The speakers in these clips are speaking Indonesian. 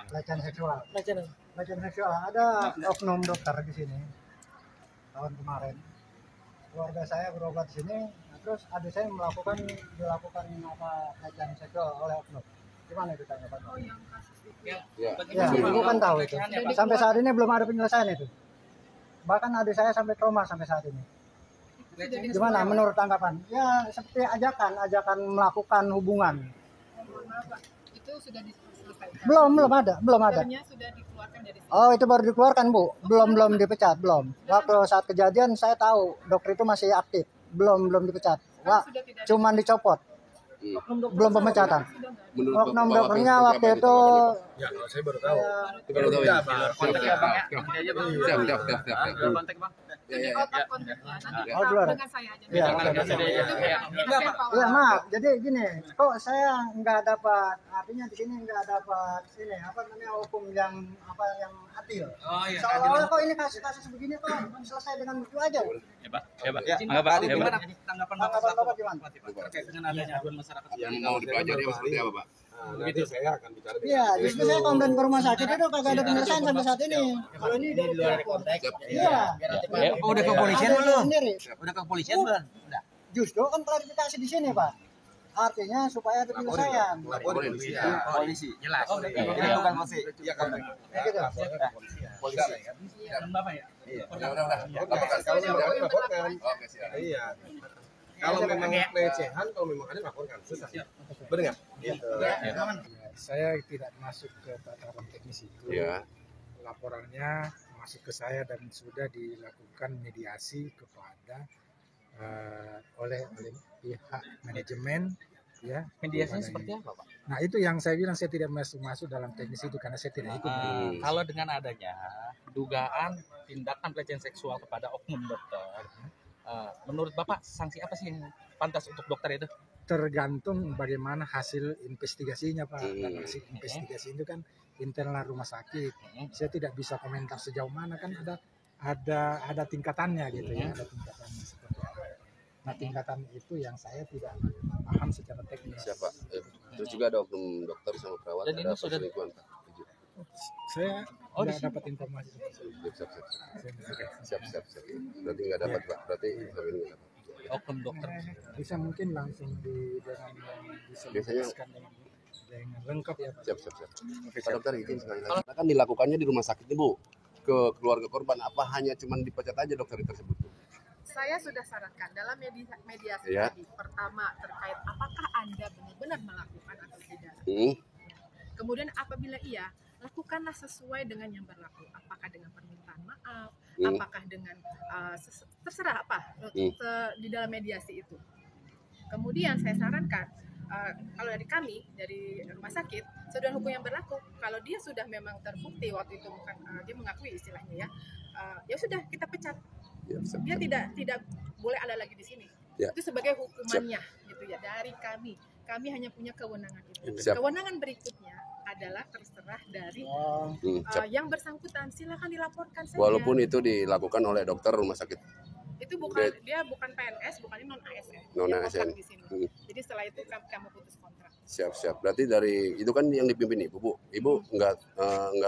Pelecehan seksual. Pelecehan seksual. Ada oknum dokter di sini tahun kemarin. Keluarga saya berobat di sini, nah, terus adik saya dilakukan pelecehan seksual oleh oknum. Gimana itu tanggapan? Oh, yang kasus itu. Ya, ibu kan tahu itu. Sampai saat ini belum ada penyelesaian itu. Bahkan adik saya sampai trauma sampai saat ini. Gimana menurut tanggapan? Ya seperti ajakan melakukan hubungan. Itu sudah diselesaikan. Belum ada. Sudah dikeluarkan dari sini. Oh, itu baru dikeluarkan, Bu. Belum dipecat, belum. Waktu saat kejadian saya tahu dokter itu masih aktif. Belum dipecat. Wah, cuman dicopot. Belum pemecatan. Oknum dokternya waktu itu ya, saya baru tahu. Baru tahu ya. Kontak ya, Bang. Kontak, Bang. Jadi kontaknya nanti dengan saya aja. Iya, maaf. Jadi gini, kok saya nggak dapat, artinya di sini nggak dapat ini hukum yang adil. Oh iya. Soalnya kok ini kasus begini kok selesai dengan begitu aja. Ya, Pak. Gimana Tanggapan Bapak gimana? terkait dengan adanya aduan masyarakat Yang mau dipelajari seperti apa, Pak? Begitu saya akan bicara. Iya, justru saya komplain ke rumah sakit itu kagak ada penyelesaian sampai saat ini. Kalau ini dari luar konteks. Iya. Udah ke polisian belum? Udah ke polisian belum? Udah. Justru kan klarifikasi di sini, Pak. Artinya supaya ada penyelesaian. Polisi. Jelas. Ini bukan polisi. Iya kan. Gitu. Polisi. Dan Bapak ya? Iya. Iya. Kalau memang pelecehan, kalau memang ada laporkan, susah. Benar nggak? Saya tidak masuk ke tataran teknis itu. Ya. Laporannya masuk ke saya dan sudah dilakukan mediasi kepada oleh pihak manajemen. Ya. Mediasinya seperti apa, Pak? Nah, itu yang saya bilang saya tidak masuk dalam teknis itu karena saya tidak ikut. Kalau dengan adanya dugaan tindakan pelecehan seksual kepada oknum dokter, menurut Bapak sanksi apa sih yang pantas untuk dokter itu? Tergantung bagaimana hasil investigasinya, Pak. Dan hasil investigasi itu kan internal rumah sakit. Saya tidak bisa komentar sejauh mana, kan ada tingkatannya gitu ya, ada tingkatannya seperti apa. Nah, tingkatan itu yang saya tidak paham secara teknis. Siapa? Terus juga ada oknum dokter sama perawat. Dan ini sudah perselingkuhan, Pak. Saya tidak dapat informasi. Siap. Berarti nggak dapat, Pak. Berarti sampai ini nggak dapat. Oknum dokter Bisa mungkin langsung bisa Biasanya- dijelaskan dengan lengkap ya, Pak. Siap. Pak dokter izin sekali lagi. Karena kan dilakukannya di rumah sakit nih, Bu. Ke keluarga korban, apa hanya cuman dipecat aja dokter tersebut? Saya sudah sarankan dalam mediasi Ya. tadi. Pertama terkait apakah Anda benar-benar melakukan atau tidak. Kemudian apabila iya, lakukanlah sesuai dengan yang berlaku. Apakah dengan permintaan maaf, apakah dengan terserah apa di dalam mediasi itu. Kemudian saya sarankan kalau dari kami dari rumah sakit, saudara hukum yang berlaku, kalau dia sudah memang terbukti waktu itu bukan dia mengakui istilahnya ya sudah kita pecat. Ya, Dia tidak boleh ada lagi di sini. Ya. Itu sebagai hukumannya gitu ya dari kami. Kami hanya punya kewenangan itu. Siap. Kewenangan berikutnya adalah terserah dari yang bersangkutan. Silakan dilaporkan saja. Walaupun itu dilakukan oleh dokter rumah sakit. Itu dia bukan PNS, bukan non ASN. Non Dia ASN. kontrak di sini. Jadi setelah itu kamu putus kontrak. Siap. Berarti dari itu kan yang dipimpin Ibu, Bu. Ibu nggak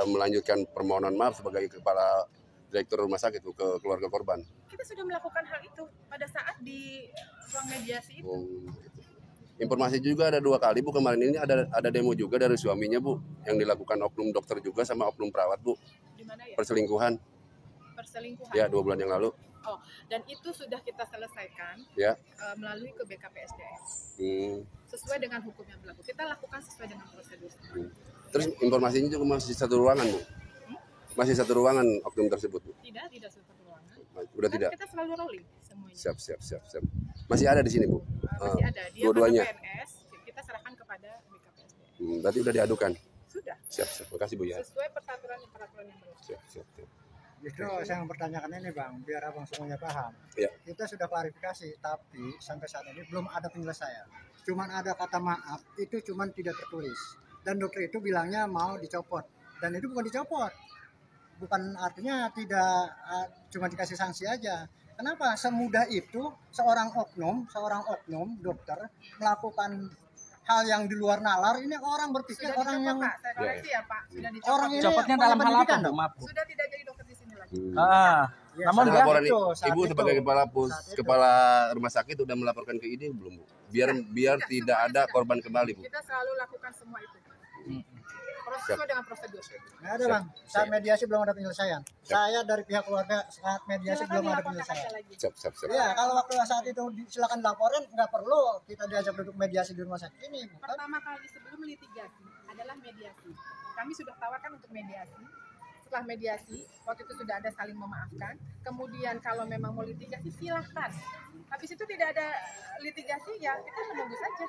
melanjutkan permohonan maaf sebagai kepala direktur rumah sakit Bu, ke keluarga korban. Kita sudah melakukan hal itu pada saat di ruang mediasi itu. Gitu. Informasi juga ada 2 kali Bu, kemarin ini ada demo juga dari suaminya Bu, yang dilakukan oknum dokter juga sama oknum perawat Bu. Di mana ya? Perselingkuhan. Ya, 2 bulan yang lalu. Oh, dan itu sudah kita selesaikan Ya. melalui ke BKPSDM. Sesuai dengan hukum yang berlaku. Kita lakukan sesuai dengan prosedur. Terus informasinya juga masih satu ruangan Bu. Masih satu ruangan oknum tersebut Bu. Tidak satu ruangan. Udah tidak. Kita selalu rolling semuanya. Siap. Masih ada di sini Bu. Masih ada. Dia Dua-duanya. PNS, kita serahkan kepada BKPSDM. Berarti udah diadukan. Sudah. Siap. Makasih Bu ya. Sesuai peraturan yang berlaku. Siap. Justru saya mempertanyakan ini, Bang, biar abang semuanya paham. Ya. Kita sudah klarifikasi, tapi sampai saat ini belum ada penyelesaian. Cuman ada kata maaf, itu cuman tidak tertulis. Dan dokter itu bilangnya mau dicopot. Dan itu bukan dicopot. Bukan artinya tidak cuma dikasih sanksi aja. Kenapa semudah itu seorang oknum dokter melakukan hal yang di luar nalar, ini orang berpikir Sudah orang dicopot, yang Pak. Saya koreksi ya, Pak. Sudah dicopot. orang ini Copotnya punya dalam hal apa, pendidikan Bu? dong. Maaf, Bu. Sudah tidak jadi dokter di sini lagi. Ya, Namun Ada dia laporan itu, saat ibu itu. sebagai kepala Saat itu. kepala rumah sakit udah melaporkan ke ini belum bu? Biar tidak ada korban kembali bu. Kita selalu lakukan semua itu. Proses Siap. sesuai dengan prosedur. Nggak ada bang, saat mediasi belum ada penyelesaian. Saya dari pihak keluarga saat mediasi Silakan belum ada dilaporkan penyelesaian. aja lagi. Siap. Iya, kalau waktu saat itu silakan laporin, nggak perlu kita diajak duduk mediasi di rumah sakit ini. Bukan? Pertama kali sebelum litigasi adalah mediasi. Kami sudah tawarkan untuk mediasi. Setelah mediasi, waktu itu sudah ada saling memaafkan. Kemudian kalau memang mau litigasi, silahkan. Habis itu tidak ada litigasi, ya kita menunggu saja.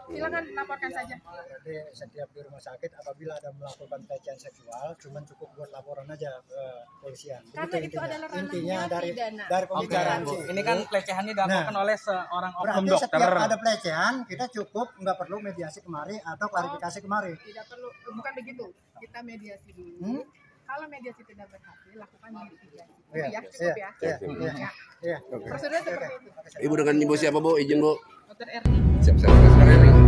Silakan laporkan saja. Jadi setiap di rumah sakit apabila ada melakukan pelecehan seksual, cuman cukup buat laporan aja ke polisian. Karena Begitu itu adalah ranahnya intinya dari pidana. dari Oke, pembicaraan Bu. sih. Ini kan pelecehan ini dilakukan oleh seorang oknum Berarti dokter. setiap ada pelecehan kita cukup nggak perlu mediasi kemari atau klarifikasi kemari. Tidak perlu, bukan begitu. Kita mediasi dulu. Hmm? Kalau mediasi tidak berhasil, lakukan litigasi. Iya, Ya, cukup ya. Iya, Iya. iya, Ya. iya. Prosedurnya seperti itu. Ibu dengan ibu siapa bu? Izin bu. Dokter Erni. Siap.